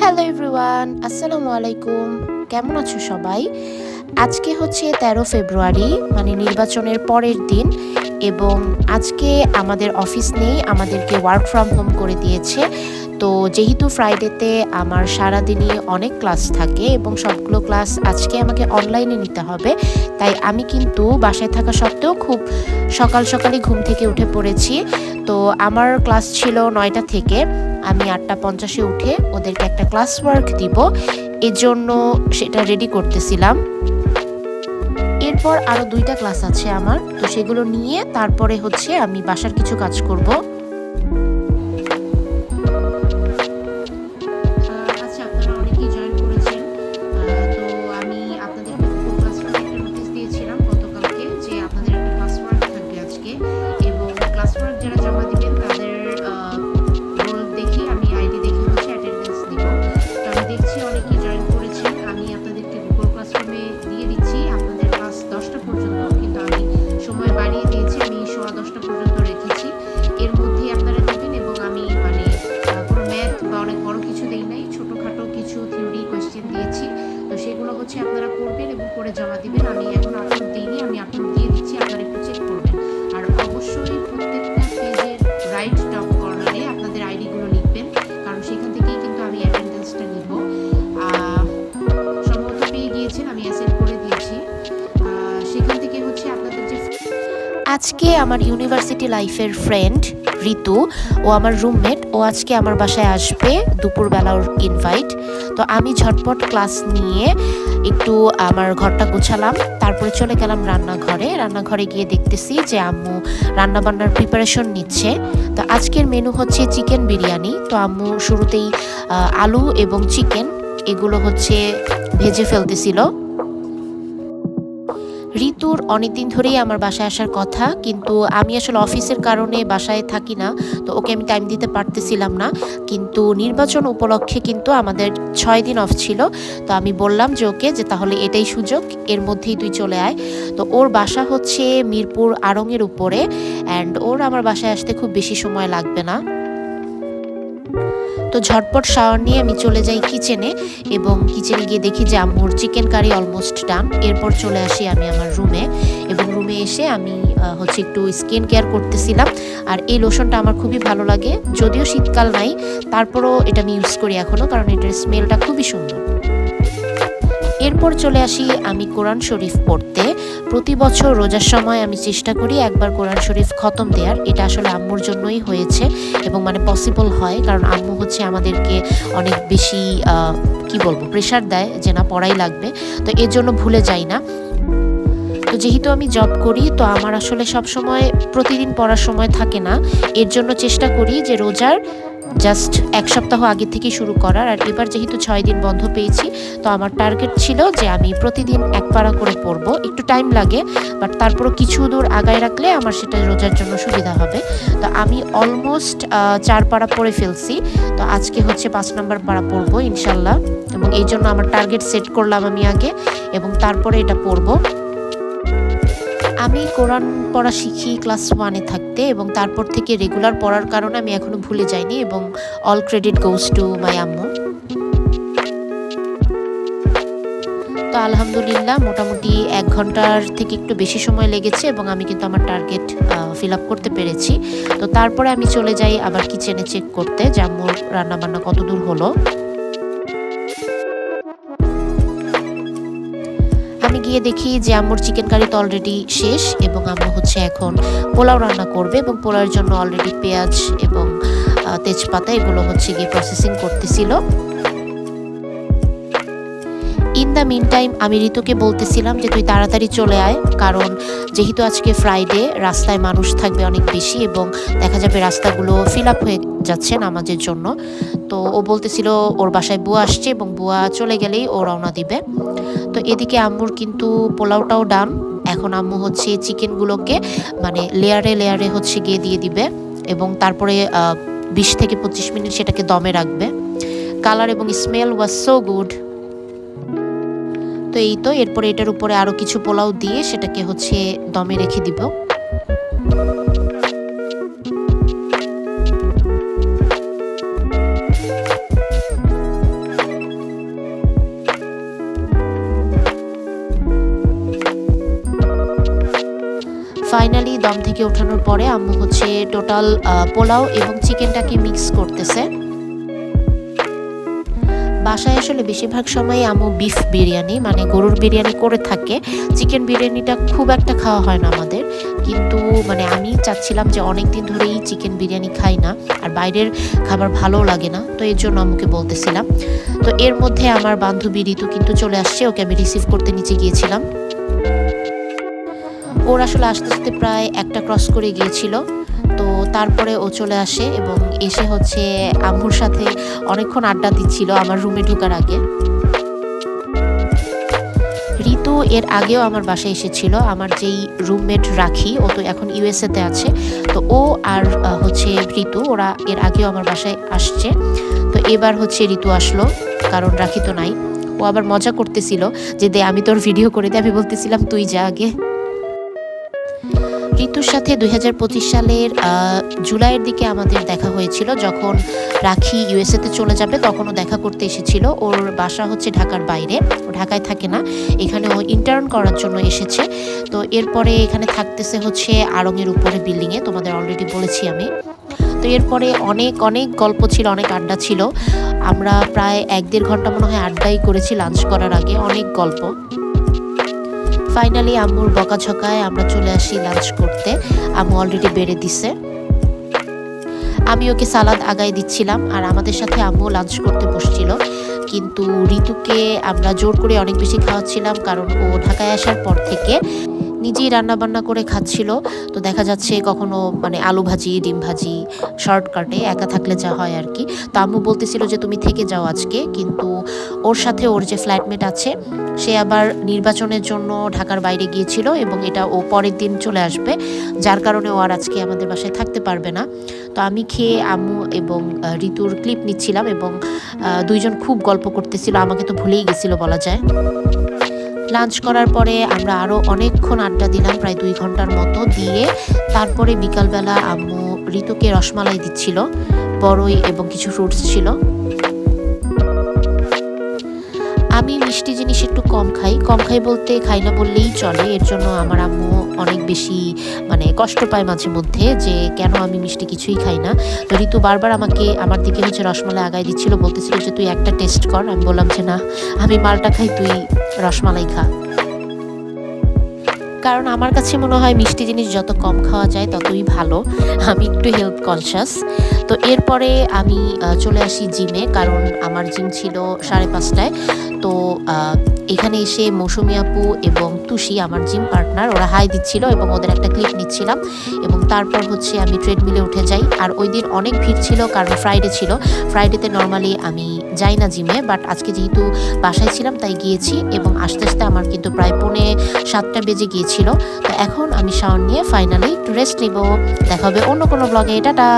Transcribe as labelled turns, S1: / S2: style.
S1: Hello everyone, আসসালামু আলাইকুম। কেমন আছো সবাই? আজকে হচ্ছে ১৩ ফেব্রুয়ারি, মানে নির্বাচনের পরের দিন, এবং আজকে আমাদের অফিস নেই, আমাদেরকে ওয়ার্ক ফ্রম হোম করে দিয়েছে। তো যেহেতু ফ্রাইডেতে আমার সারাদিনই অনেক ক্লাস থাকে এবং সবগুলো ক্লাস আজকে আমাকে অনলাইনে নিতে হবে, তাই আমি কিন্তু বাসায় থাকা সত্ত্বেও খুব সকাল সকালই ঘুম থেকে উঠে পড়েছি। তো আমার ক্লাস ছিল ৯টা থেকে। আমি ৮টা ৫০-এ উঠে ওদেরকে একটা ক্লাস ওয়ার্ক দিব, এজন্য সেটা রেডি করতেছিলাম। এরপর আরও ২টা ক্লাস আছে আমার, তো সেগুলো নিয়ে তারপরে হচ্ছে আমি বাসার কিছু কাজ করব। আচ্ছা, আপনারা অনেকেই জয়েন করেছেন। তো আমি আপনাদেরকে ক্লাসরুমে একটা নোটিশ দিয়েছিলাম গতকালকে যে আপনাদের একটা ক্লাস ওয়ার্ক থাকবে আজকে, এবং ক্লাস ওয়ার্ক যারা জমা দিবেন তাদের রোল দেখে আমি আইডি দেখে হচ্ছে অ্যাটেন্ডেন্স দিব। তো আমি দেখছি অনেকেই জয়েন করেছেন। আমি আপনাদেরকে গুগল ক্লাসরুমে দিয়ে দিচ্ছি আপনাদের ক্লাস 10টা পর্যন্ত, কিন্তু আমি সময় বাড়িয়ে দিয়েছি, আমি 10:15 পর্যন্ত রেখেছি। এর মধ্যেই আপনারা দিবেন, এবং আমি মানে কোনো ম্যাথ বা অনেক বড় কিছু দেই নাই, ছোটোখাটো কিছু থিওরি কোয়েশ্চেন দিয়েছি। তো সেগুলো হচ্ছে আপনারা করবেন এবং করে জমা দিবেন। আমি এখন আপলোড দিইনি, আমি আপলোড দিয়ে দিচ্ছি, আপনারা একটু চেক করবেন। আর অবশ্যই প্রত্যেকটা পেজের রাইট টপ কর্নারে আপনাদের আইডিগুলো লিখবেন, কারণ সেখান থেকেই কিন্তু আমি অ্যাটেন্ডেন্সটা নিব। সম্ভবত পেয়ে গিয়েছেন, আমি অ্যাসেন্ড করে দিয়েছি। সেখান থেকে হচ্ছে আপনাদের যে আজকে আমার ইউনিভার্সিটি লাইফের ফ্রেন্ড ঋতু, ও আমার রুমমেট, ও আজকে আমার বাসায় আসবে দুপুরবেলা, ওর ইনভাইট। তো আমি ঝটপট ক্লাস নিয়ে একটু আমার ঘরটা গোছালাম, তারপরে চলে গেলাম রান্নাঘরে গিয়ে দেখতেছি যে আম্মু রান্নাবান্নার প্রিপারেশন নিচ্ছে। তো আজকের মেনু হচ্ছে চিকেন বিরিয়ানি। তো আম্মু শুরুতেই আলু এবং চিকেন এগুলো হচ্ছে ভেজে ফেলতেছিল। ঋতুর অনেকদিন ধরেই আমার বাসায় আসার কথা, কিন্তু আমি আসলে অফিসের কারণে বাসায় থাকি না, তো ওকে আমি টাইম দিতে পারতেছিলাম না। কিন্তু নির্বাচন উপলক্ষে কিন্তু আমাদের ৬ দিন অফ ছিল। তো আমি বললাম যে ওকে, যে তাহলে এটাই সুযোগ, এর মধ্যেই তুই চলে আয়। তো ওর বাসা হচ্ছে মিরপুর আড়ংয়ের উপরে, অ্যান্ড ওর আমার বাসায় আসতে খুব বেশি সময় লাগবে না। তো ঝটপট শাওয়ার নিয়ে আমি চলে যাই কিচেনে, এবং কিচেনে গিয়ে দেখি যে আম্মুর চিকেন কারি অলমোস্ট ডান। এরপর চলে আসি আমি আমার রুমে, এবং রুমে এসে আমি হচ্ছে একটু স্কিন কেয়ার করতেছিলাম। আর এই লোশনটা আমার খুবই ভালো লাগে, যদিও শীতকাল নাই, তারপরও এটা আমি ইউজ করি এখনও, কারণ এটার স্মেলটা খুবই সুন্দর। এরপর চলে আসি আমি কোরআন শরীফ পড়তে। প্রতি বছর রোজার সময় আমি চেষ্টা করি একবার কোরআন শরীফ খতম দেওয়ার। এটা আসলে আম্মুর জন্যই হয়েছে, এবং মানে পসিবল হয়, কারণ আম্মু হচ্ছে আমাদেরকে অনেক বেশি কি বলবো প্রেশার দেয় যে না পড়াই লাগবে, তো এর জন্য ভুলে যাই না। তো যেহেতু আমি জব করি, তো আমার আসলে সব সময় প্রতিদিন পড়ার সময় থাকে না, এর জন্য চেষ্টা করি যে রোজার জাস্ট ১ সপ্তাহ আগে থেকে শুরু করার। আর এবার যেহেতু ৬ দিন বন্ধ পেয়েছি, তো আমার টার্গেট ছিল যে আমি প্রতিদিন ১ পারা করে পড়বো। একটু টাইম লাগে, বাট তারপরও কিছু দূর আগায় রাখলে আমার সেটা রোজার জন্য সুবিধা হবে। তো আমি অলমোস্ট ৪ পারা পড়ে ফেলছি। তো আজকে হচ্ছে ৫ নাম্বার পারা পড়বো ইনশাল্লাহ, এবং এই জন্য আমার টার্গেট সেট করলাম আমি আগে, এবং তারপরে এটা পড়বো। আমি কোরআন পড়া শিখি ক্লাস 1-এ থাকতে, এবং তারপর থেকে রেগুলার পড়ার কারণে আমি এখনো ভুলে যাইনি, এবং all credit goes to my আম্মু। তো আলহামদুলিল্লাহ মোটামুটি ১ ঘন্টার থেকে একটু বেশি সময় লেগেছে, এবং আমি কিন্তু আমার টার্গেট ফিল আপ করতে পেরেছি। তো তারপরে আমি চলে যাই আবার কিচেনে চেক করতে যে আম্মুর রান্নাবান্না কত দূর হলো। আমি গিয়ে দেখি যে আম্মুর চিকেন কারি তো অলরেডি শেষ, এবং আম্মু হচ্ছে এখন পোলাও রান্না করবে, এবং পোলাওর জন্য অলরেডি পেঁয়াজ এবং তেজপাতা এগুলো হচ্ছে গিয়ে প্রসেসিং করতেছিল। ইন দ্য মিন টাইম আমি ঋতুকে বলতেছিলাম যে তুই তাড়াতাড়ি চলে আয়, কারণ যেহেতু আজকে ফ্রাইডে, রাস্তায় মানুষ থাকবে অনেক বেশি, এবং দেখা যাবে রাস্তাগুলো ফিল আপ হয়ে যাচ্ছে নামাজের জন্য। তো ও বলতেছিল ওর বাসায় বুয়া আসছে, এবং বুয়া চলে গেলেই ও রওনা দিবে। তো এদিকে আম্মুর কিন্তু পোলাওটাও ডান। এখন আম্মু হচ্ছে চিকেনগুলোকে মানে লেয়ারে লেয়ারে হচ্ছে গিয়ে দিয়ে দিবে, এবং তারপরে ২০ থেকে ২৫ মিনিট সেটাকে দমে রাখবে। কালার এবং স্মেল ওয়াজ সো গুড। তো এই তো এরপরে এটার উপরে আরও কিছু পোলাও দিয়ে সেটাকে হচ্ছে দমে রেখে দিব। দম থেকে ওঠানোর পরে আম্মু হচ্ছে টোটাল পোলাও এবং চিকেনটাকে মিক্স করতেছে। বাসায় আসলে বেশিরভাগ সময় আম্মু বিফ বিরিয়ানি মানে গরুর বিরিয়ানি করে থাকে, চিকেন বিরিয়ানিটা খুব একটা খাওয়া হয় না আমাদের। কিন্তু মানে আমি চাচ্ছিলাম যে অনেক দিন ধরেই চিকেন বিরিয়ানি খাই না, আর বাইরের খাবার ভালোও লাগে না, তো এর জন্য আম্মুকে বলতেছিলাম। তো এর মধ্যে আমার বান্ধবী ঋতু কিন্তু চলে আসছে, ওকে আমি রিসিভ করতে নিচে গিয়েছিলাম। ওর আসলে আস্তে আস্তে প্রায় একটা ক্রস করে গিয়েছিল, তো তারপরে ও চলে আসে এবং এসে হচ্ছে আম্মুর সাথে অনেকক্ষণ আড্ডা দিচ্ছিল আমার রুমে ঢোকার আগে। ঋতু এর আগেও আমার বাসায় এসেছিল, আমার যেই রুমমেট রাখি, ও তো এখন ইউএসএতে আছে, তো ও আর হচ্ছে ঋতু ওরা এর আগেও আমার বাসায় আসছে। তো এবার হচ্ছে ঋতু আসলো, কারণ রাখি তো নাই। ও আবার মজা করতেছিল যে দে আমি তোর ভিডিও করে দিই, আমি বলতেছিলাম তুই যা আগে। ঋতুর সাথে 2025 সালের জুলাইয়ের দিকে আমাদের দেখা হয়েছিল, যখন রাখি ইউএসএতে চলে যাবে তখনও দেখা করতে এসেছিল। ওর বাসা হচ্ছে ঢাকার বাইরে, ও ঢাকায় থাকে না, এখানে ও ইন্টার্ন করার জন্য এসেছে। তো এরপরে এখানে থাকতেছে হচ্ছে আড়ংয়ের উপরে বিল্ডিংয়ে, তোমাদের অলরেডি বলেছি আমি। তো এরপরে অনেক অনেক গল্প ছিল, অনেক আড্ডা ছিল, আমরা প্রায় 1-1.5 ঘন্টা মনে হয় আড্ডাই করেছি লাঞ্চ করার আগে, অনেক গল্প। ফাইনালি আম্মুর বকাঝকায় আমরা চলে আসি লাঞ্চ করতে। আম্মু অলরেডি বেড়ে দিছে, আমি ওকে সালাদ আগায় দিচ্ছিলাম, আর আমাদের সাথে আম্মু লাঞ্চ করতে বসছিল। কিন্তু ঋতুকে আমরা জোর করে অনেক বেশি খাওয়াচ্ছিলাম, কারণ ও ঢাকায় আসার পর থেকে নিজেই রান্না বান্না করে খাচ্ছিল। তো দেখা যাচ্ছে কখনো মানে আলু ভাজি, ডিম ভাজি, শর্টকাটে একা থাকলে যা হয় আর কি। তো আম্মু বলতেছিল যে তুমি থেকে যাও আজকে, কিন্তু ওর সাথে ওর যে ফ্ল্যাটমেট আছে সে আবার নির্বাচনের জন্য ঢাকার বাইরে গিয়েছিল, এবং এটা ও পরের দিন চলে আসবে, যার কারণে ও আর আজকে আমাদের বাসায় থাকতে পারবে না। তো আমি খেয়ে আম্মু এবং ঋতুর ক্লিপ নিচ্ছিলাম, এবং দুইজন খুব গল্প করতেছিল, আমাকে তো ভুলেই গেছিল বলা যায়। লাঞ্চ করার পরে আমরা আরও অনেকক্ষণ আড্ডা দিলাম, প্রায় 2 ঘন্টার মতো দিয়ে তারপরে বিকালবেলা আম্মু ঋতুকে রসমালাই দিচ্ছিল, বড়ই এবং কিছু ফ্রুটস ছিল। আমি মিষ্টি জিনিস একটু কম খাই বলতে খাই না বললেই চলে, এর জন্য আমার আম্মু অনেক বেশি মানে কষ্ট পায় মাঝে মধ্যে যে কেন আমি মিষ্টি কিছুই খাই না। তো ঋতু বারবার আমাকে আমার দিকে হচ্ছে রসমালাই আগায় দিচ্ছিল, বলতেছিল যে তুই একটা টেস্ট কর। আমি বললাম যে না, আমি মালটা খাই, তুই রসমালাই খা। কারণ আমার কাছে মনে হয় মিষ্টি জিনিস যত কম খাওয়া যায় ততই ভালো, আমি একটু হেলথ কনসিয়াস। তো এরপরে আমি চলে আসি জিমে, কারণ আমার জিম ছিল 5:30টায়। তো এখানে এসে মৌসুমি আপু এবং তুষি আমার জিম পার্টনার, ওরা হাই দিচ্ছিল এবং ওদের একটা ক্লিপ নিচ্ছিলাম, এবং তারপর হচ্ছে আমি ট্রেডমিলে উঠে যাই। আর ওই দিন অনেক ভিড় ছিল, কারণ ফ্রাইডে ছিল। ফ্রাইডেতে নর্মালি আমি যাই না জিমে, বাট আজকে যেহেতু বাসায় ছিলাম তাই গিয়েছি, এবং আস্তে আস্তে আমার কিন্তু প্রায় 6:45 বেজে গিয়েছিল। তো এখন আমি শাওয়ার নিয়ে ফাইনালি একটু রেস্ট নিব। দেখা হবে অন্য কোনো ব্লগে, টাটা।